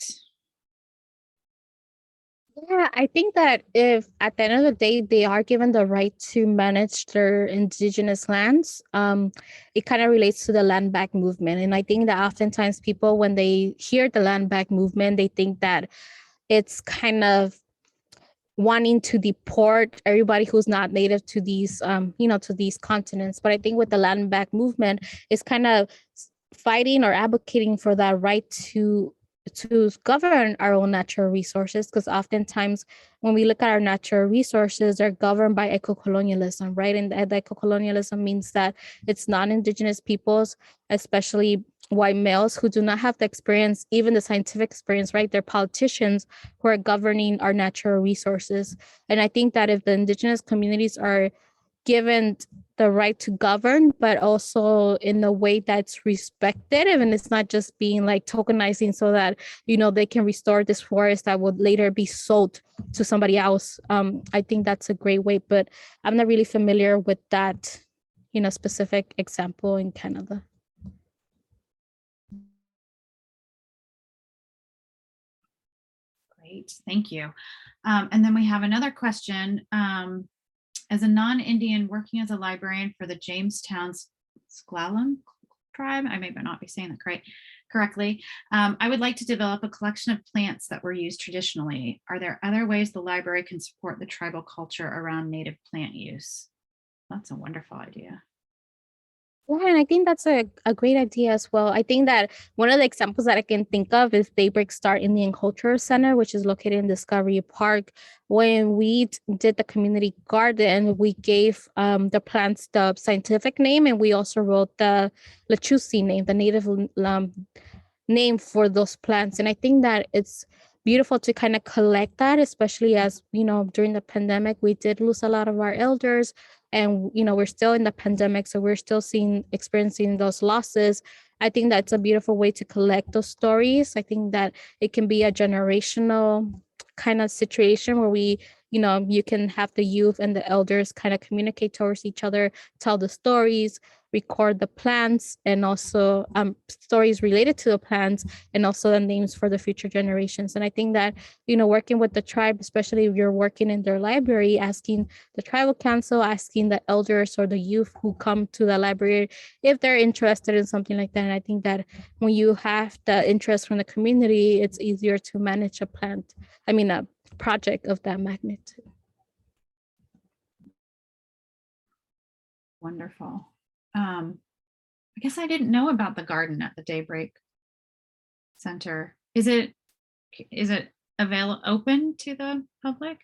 Yeah, I think that if at the end of the day they are given the right to manage their indigenous lands, it kind of relates to the land back movement. And I think that oftentimes people, when they hear the land back movement, they think that it's kind of wanting to deport everybody who's not native to these, to these continents. But I think with the land back movement, it's kind of fighting or advocating for that right to govern our own natural resources, because oftentimes when we look at our natural resources, they're governed by eco-colonialism, right? And the eco-colonialism means that it's non-Indigenous peoples, especially white males, who do not have the experience, even the scientific experience, right? They're politicians who are governing our natural resources. And I think that if the Indigenous communities are given the right to govern, but also in a way that's respected, and it's not just being like tokenizing so that they can restore this forest that would later be sold to somebody else. I think that's a great way, but I'm not really familiar with that specific example in Canada. Great, thank you. And then we have another question. As a non-Indian working as a librarian for the Jamestown Sklallam tribe, I may not be saying that correctly, I would like to develop a collection of plants that were used traditionally. Are there other ways the library can support the tribal culture around native plant use? That's a wonderful idea. Yeah, and I think that's a great idea as well. I think that one of the examples that I can think of is Daybreak Star Indian Cultural Center, which is located in Discovery Park. When we did the community garden, we gave the plants the scientific name, and we also wrote the Lechusi name, the native name for those plants. And I think that it's beautiful to kind of collect that, especially as, during the pandemic, we did lose a lot of our elders, and, we're still in the pandemic. So we're still experiencing those losses. I think that's a beautiful way to collect those stories. I think that it can be a generational kind of situation where you can have the youth and the elders kind of communicate towards each other, tell the stories, record the plants, and also stories related to the plants, and also the names for the future generations. And I think that, working with the tribe, especially if you're working in their library, asking the tribal council, asking the elders or the youth who come to the library if they're interested in something like that. And I think that when you have the interest from the community, it's easier to manage a project of that magnitude. Wonderful. I guess I didn't know about the garden at the Daybreak Center. Is it open to the public?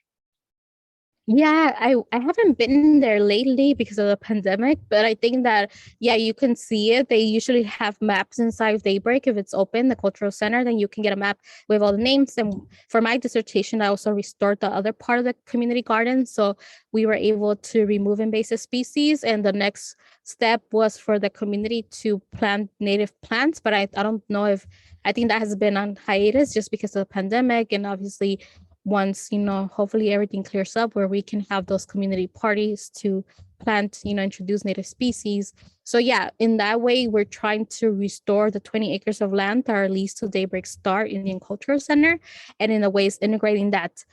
Yeah, I haven't been there lately because of the pandemic, but I think that, yeah, you can see it. They usually have maps inside Daybreak. If it's open, the cultural center, then you can get a map with all the names. And for my dissertation, I also restored the other part of the community garden. So we were able to remove invasive species. And the next step was for the community to plant native plants. But I don't know if, I think that has been on hiatus just because of the pandemic. And obviously, once, hopefully everything clears up, where we can have those community parties to plant, introduce native species. So yeah, in that way, we're trying to restore the 20 acres of land that are leased to Daybreak Star Indian Cultural Center, and in a ways integrating that,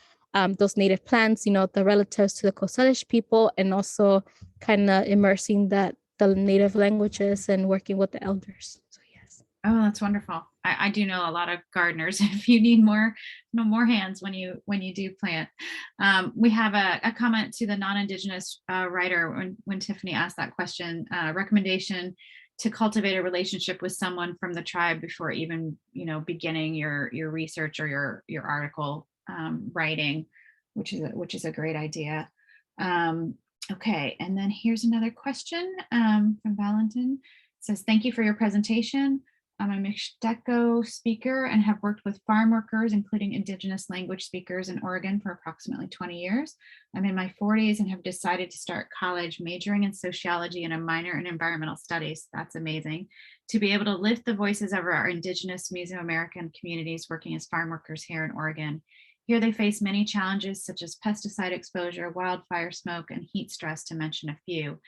those native plants, the relatives to the Coast Salish people, and also kind of immersing the native languages and working with the elders. So yes. Oh, that's wonderful. I do know a lot of gardeners. If you need more, more hands when you do plant. We have a comment to the non-Indigenous writer when Tiffany asked that question. Recommendation to cultivate a relationship with someone from the tribe before even beginning your research or your article writing, which is a great idea. Okay, and then here's another question from Valentin. It says, thank you for your presentation. I'm a Mixteco speaker and have worked with farm workers, including Indigenous language speakers in Oregon for approximately 20 years. I'm in my 40s and have decided to start college majoring in sociology and a minor in environmental studies. That's amazing. To be able to lift the voices of our Indigenous Mesoamerican communities working as farm workers here in Oregon. Here they face many challenges such as pesticide exposure, wildfire smoke, and heat stress, to mention a few.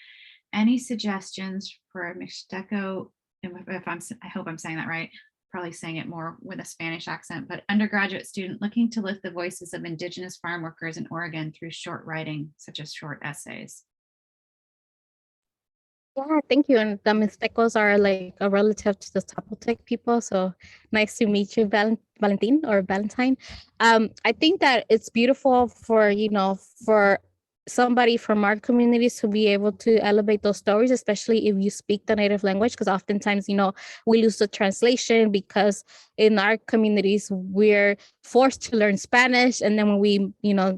Any suggestions for a Mixteco, I hope I'm saying that right, probably saying it more with a Spanish accent, but undergraduate student looking to lift the voices of Indigenous farm workers in Oregon through short writing, such as short essays? Yeah, thank you. And the Mixtecos are like a relative to the Zapotec people. So nice to meet you, Valentin or Valentine. I think that it's beautiful for, for somebody from our communities to be able to elevate those stories, especially if you speak the native language, because oftentimes, we lose the translation because in our communities, we're forced to learn Spanish. And then when we,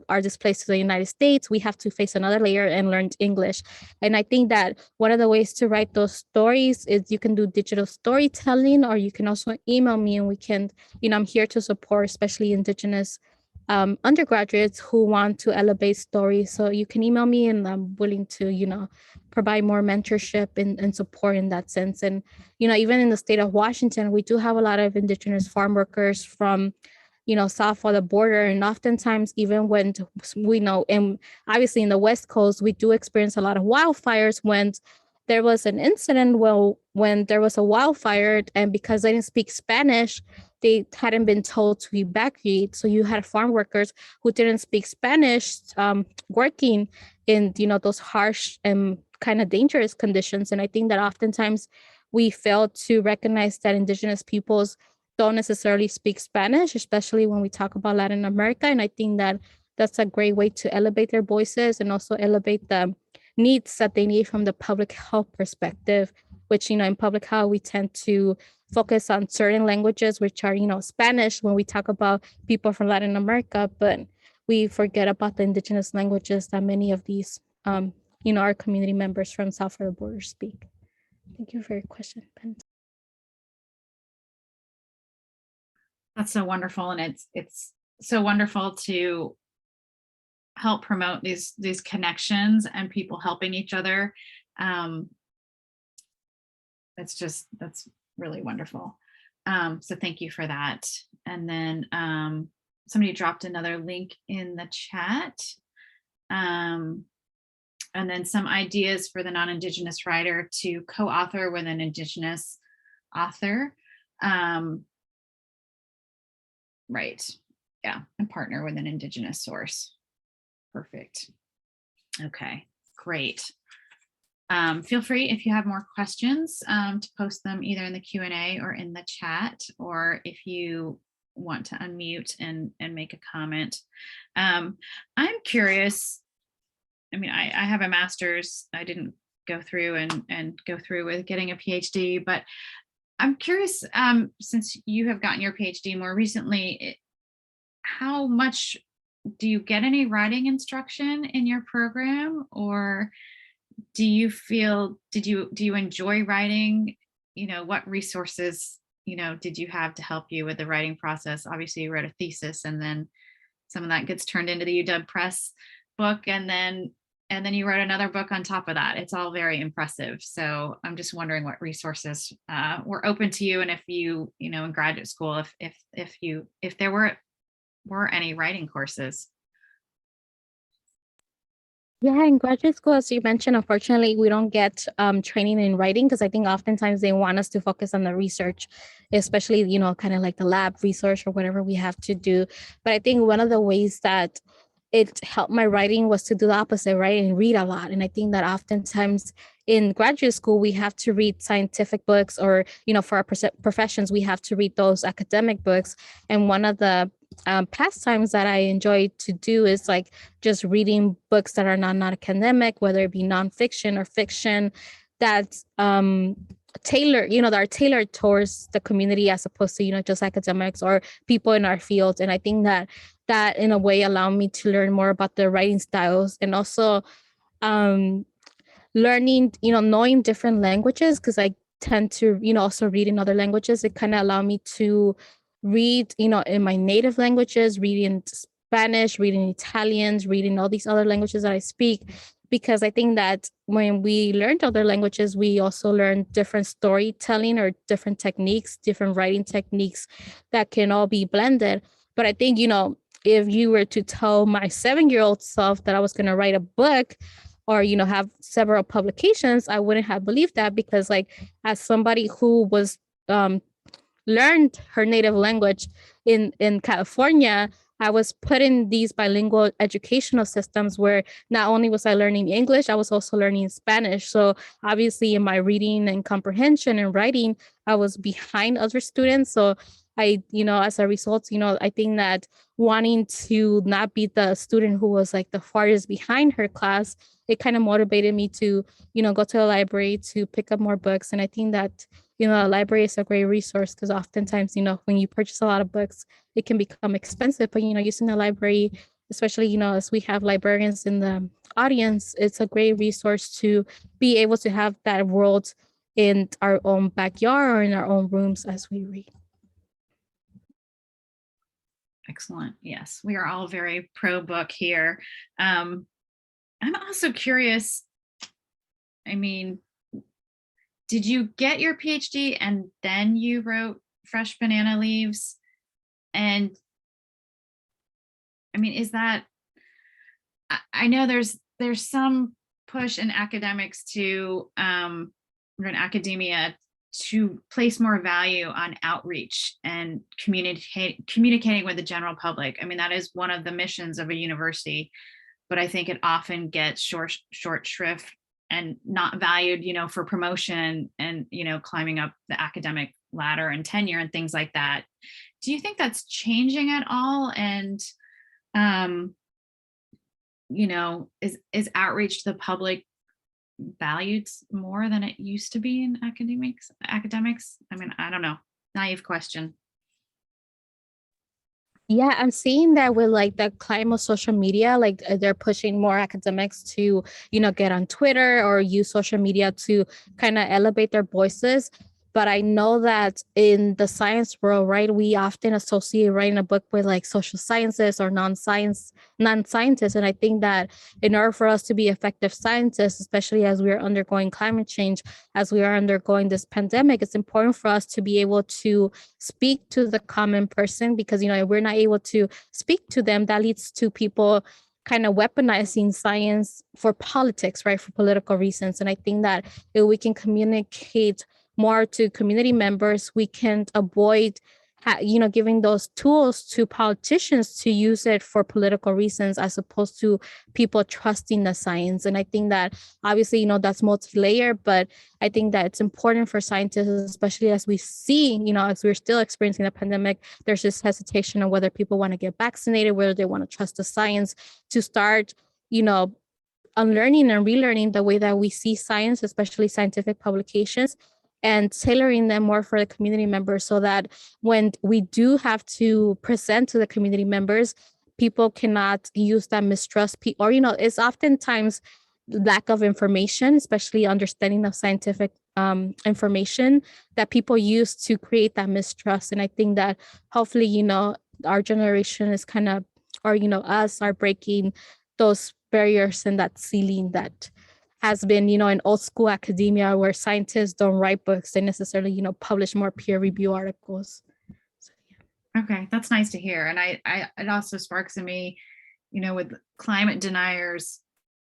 are displaced to the United States, we have to face another layer and learn English. And I think that one of the ways to write those stories is you can do digital storytelling, or you can also email me and we can, I'm here to support, especially Indigenous undergraduates who want to elevate stories. So you can email me and I'm willing to, provide more mentorship and support in that sense. And, even in the state of Washington, we do have a lot of Indigenous farm workers from, south of the border. And oftentimes, even when we know, and obviously in the West Coast, we do experience a lot of wildfires. When there was an incident, when there was a wildfire, and because they didn't speak Spanish, they hadn't been told to evacuate. So you had farm workers who didn't speak Spanish working in, those harsh and kind of dangerous conditions. And I think that oftentimes we fail to recognize that Indigenous peoples don't necessarily speak Spanish, especially when we talk about Latin America. And I think that that's a great way to elevate their voices and also elevate the needs that they need from the public health perspective, which, in public health, we tend to focus on certain languages, which are, Spanish when we talk about people from Latin America, but we forget about the Indigenous languages that many of these, our community members from south of the border speak. Thank you for your question, Ben. That's so wonderful. And it's so wonderful to help promote these connections and people helping each other. That's really wonderful. So thank you for that. And then somebody dropped another link in the chat. And then some ideas for the non-Indigenous writer to co-author with an Indigenous author. Right. Yeah. And partner with an Indigenous source. Perfect. Okay, great. Feel free, if you have more questions, to post them either in the Q&A or in the chat, or if you want to unmute and make a comment. I'm curious. I mean, I have a master's. I didn't go through and go through with getting a PhD, but I'm curious, since you have gotten your PhD more recently, how much do you get any writing instruction in your program, or do you feel, do you enjoy writing? You know, what resources, you know, did you have to help you with the writing process? Obviously you wrote a thesis, and then some of that gets turned into the UW Press book, and then you wrote another book on top of that. It's all very impressive. So I'm just wondering what resources were open to you, and if you, you know, in graduate school, if there were any writing courses. Yeah, in graduate school, as you mentioned, unfortunately, we don't get training in writing, because I think oftentimes they want us to focus on the research, especially, you know, kind of like the lab research or whatever we have to do. But I think one of the ways that it helped my writing was to do the opposite, right? And read a lot. And I think that oftentimes in graduate school, we have to read scientific books, or, you know, for our professions, we have to read those academic books. And one of the pastimes that I enjoy to do is like just reading books that are not academic, whether it be nonfiction or fiction, that's tailored, you know, that are tailored towards the community, as opposed to, you know, just academics or people in our field. And I think that in a way allowed me to learn more about the writing styles, and also learning, you know, knowing different languages, because I tend to, you know, also read in other languages. It kind of allowed me to read, you know, in my native languages, reading Spanish, reading Italian, reading all these other languages that I speak, because I think that when we learned other languages, we also learned different storytelling or different techniques, different writing techniques that can all be blended. But I think, you know, if you were to tell my 7-year-old self that I was going to write a book, or, you know, have several publications, I wouldn't have believed that, because like, as somebody who was learned her native language in California, I was put in these bilingual educational systems where not only was I learning English, I was also learning Spanish. So obviously in my reading and comprehension and writing, I was behind other students. So I, you know, as a result, you know, I think that wanting to not be the student who was like the farthest behind her class, it kind of motivated me to, you know, go to a library to pick up more books. And I think that, you know, a library is a great resource, because oftentimes, you know, when you purchase a lot of books, it can become expensive. But, you know, using the library, especially, you know, as we have librarians in the audience, it's a great resource to be able to have that world in our own backyard or in our own rooms as we read. Excellent. Yes, we are all very pro book here. I'm also curious, I mean, did you get your PhD and then you wrote Fresh Banana Leaves? And I mean, is that, I know there's some push in academics to, or in academia, to place more value on outreach and communicating with the general public. I mean, that is one of the missions of a university, but I think it often gets short shrift and not valued, you know, for promotion and, you know, climbing up the academic ladder and tenure and things like that. Do you think that's changing at all? And, you know, is outreach to the public valued more than it used to be in academics? I mean, I don't know. Naive question. Yeah, I'm seeing that with like the climate of social media, like they're pushing more academics to, you know, get on Twitter or use social media to kind of elevate their voices. But I know that in the science world, right, we often associate writing a book with like social sciences or non-scientists. And I think that in order for us to be effective scientists, especially as we are undergoing climate change, as we are undergoing this pandemic, it's important for us to be able to speak to the common person, because, you know, if we're not able to speak to them, that leads to people kind of weaponizing science for politics, right, for political reasons. And I think that if we can communicate more to community members, we can avoid, you know, giving those tools to politicians to use it for political reasons, as opposed to people trusting the science. And I think that obviously, you know, that's multi-layered, but I think that it's important for scientists, especially as we see, you know, as we're still experiencing the pandemic, there's this hesitation on whether people want to get vaccinated, whether they want to trust the science, to start, you know, unlearning and relearning the way that we see science, especially scientific publications, and tailoring them more for the community members, so that when we do have to present to the community members, people cannot use that mistrust, or, it's oftentimes lack of information, especially understanding of scientific information that people use to create that mistrust. And I think that hopefully, our generation is kind of, or, us are breaking those barriers and that ceiling that has been, in old school academia where scientists don't write books, they necessarily, publish more peer review articles. So, yeah. Okay, that's nice to hear. And it also sparks in me, with climate deniers,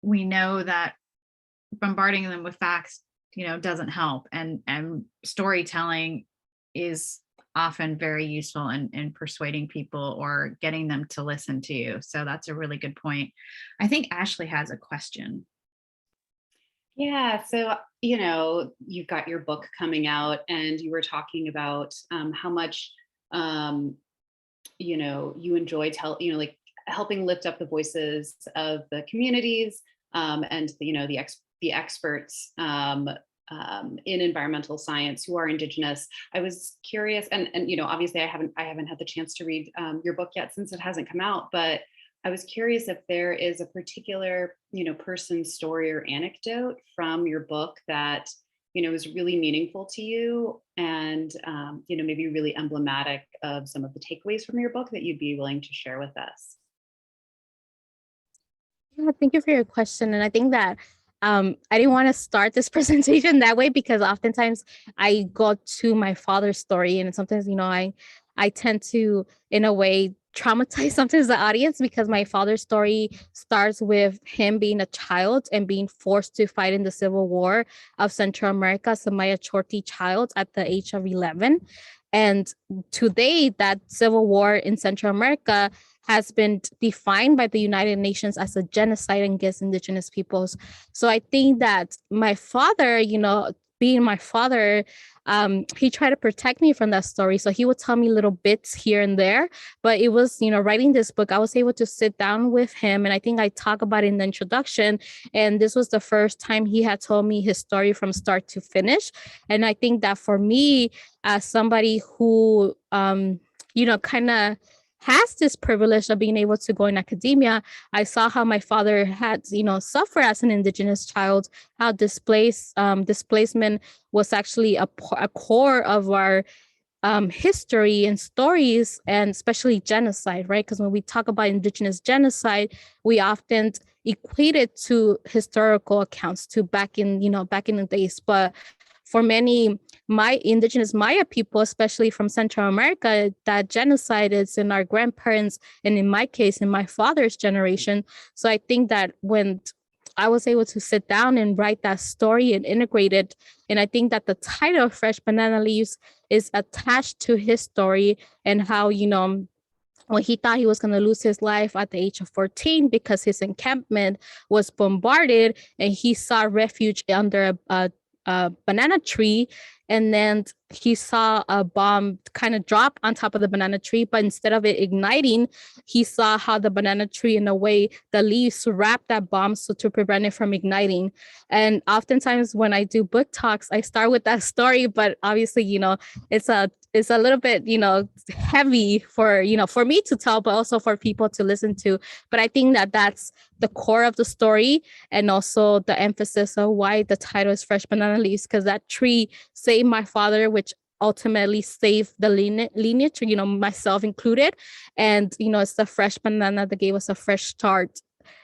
we know that bombarding them with facts, doesn't help. And storytelling is often very useful in persuading people or getting them to listen to you. So that's a really good point. I think Ashley has a question. Yeah, so, you've got your book coming out and you were talking about how much, you enjoy helping lift up the voices of the communities and, the experts in environmental science who are Indigenous. I was curious, and obviously I haven't had the chance to read your book yet since it hasn't come out, but I was curious if there is a particular, person's story or anecdote from your book that, is really meaningful to you and, maybe really emblematic of some of the takeaways from your book that you'd be willing to share with us. Yeah, thank you for your question. And I think that I didn't want to start this presentation that way because oftentimes I go to my father's story, and sometimes, I tend to, in a way, traumatize sometimes the audience because my father's story starts with him being a child and being forced to fight in the Civil War of Central America, as a Maya Ch'orti child at the age of 11. And today, that Civil War in Central America has been defined by the United Nations as a genocide against Indigenous peoples. So I think that my father, being my father, he tried to protect me from that story. So he would tell me little bits here and there. But it was, writing this book, I was able to sit down with him. And I think I talk about it in the introduction. And this was the first time he had told me his story from start to finish. And I think that for me, as somebody who, kind of has this privilege of being able to go in academia, I saw how my father had, suffered as an Indigenous child, how displacement was actually a core of our history and stories, and especially genocide, right? Because when we talk about Indigenous genocide, we often equate it to historical accounts, to back in the days. But for many Indigenous Maya people, especially from Central America, that genocide is in our grandparents, and in my case, in my father's generation. So I think that when I was able to sit down and write that story and integrate it, and I think that the title of Fresh Banana Leaves is attached to his story, and how, when he thought he was going to lose his life at the age of 14 because his encampment was bombarded and he saw refuge under a banana tree, and then he saw a bomb kind of drop on top of the banana tree, but instead of it igniting, he saw how the banana tree, in a way, the leaves wrap that bomb so to prevent it from igniting. And oftentimes when I do book talks, I start with that story, but obviously, it's a little bit, heavy for, for me to tell, but also for people to listen to. But I think that that's the core of the story, and also the emphasis of why the title is Fresh Banana Leaves, because that tree saved my father, which ultimately saved the lineage, myself included. And, it's the fresh banana that gave us a fresh start,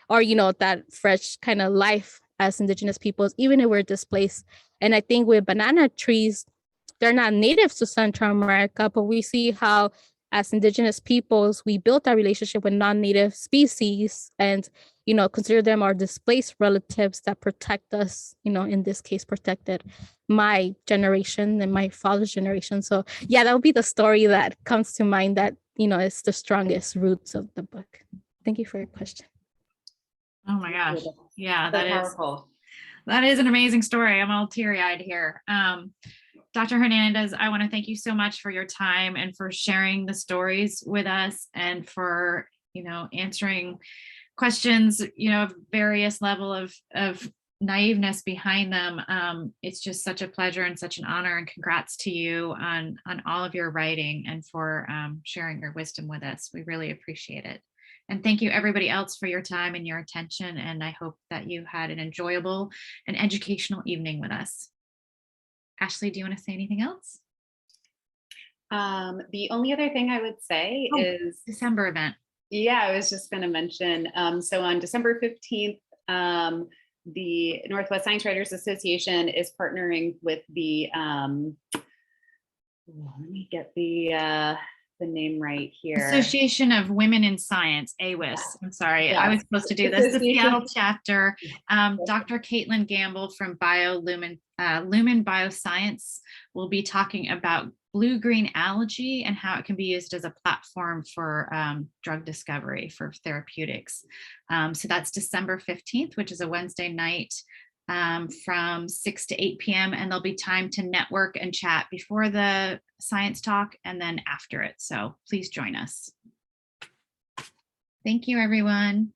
or, that fresh kind of life as Indigenous peoples, even if we're displaced. And I think with banana trees, they're not native to Central America, but we see how, as Indigenous peoples, we built that relationship with non-native species and, consider them our displaced relatives that protect us, in this case, protected my generation and my father's generation. So yeah, that would be the story that comes to mind that, is the strongest roots of the book. Thank you for your question. Oh my gosh. Yeah, So powerful. That is an amazing story. I'm all teary-eyed here. Dr. Hernandez, I want to thank you so much for your time and for sharing the stories with us, and for, answering questions, of various level of naiveness behind them. It's just such a pleasure and such an honor, and congrats to you on all of your writing, and for sharing your wisdom with us. We really appreciate it. And thank you everybody else for your time and your attention. And I hope that you had an enjoyable and educational evening with us. Ashley, do you want to say anything else? The only other thing I would say is December event. Yeah, I was just going to mention, so on December 15th, the Northwest Science Writers Association is partnering with the, let me get the name right here. Association of Women in Science, AWIS. I'm sorry, I was supposed to do this. The Association. Seattle chapter. Dr. Caitlin Gamble from Lumen Bioscience will be talking about blue-green algae and how it can be used as a platform for drug discovery for therapeutics. So that's December 15th, which is a Wednesday night from 6 to 8 p.m. And there'll be time to network and chat before the science talk and then after it. So please join us. Thank you, everyone.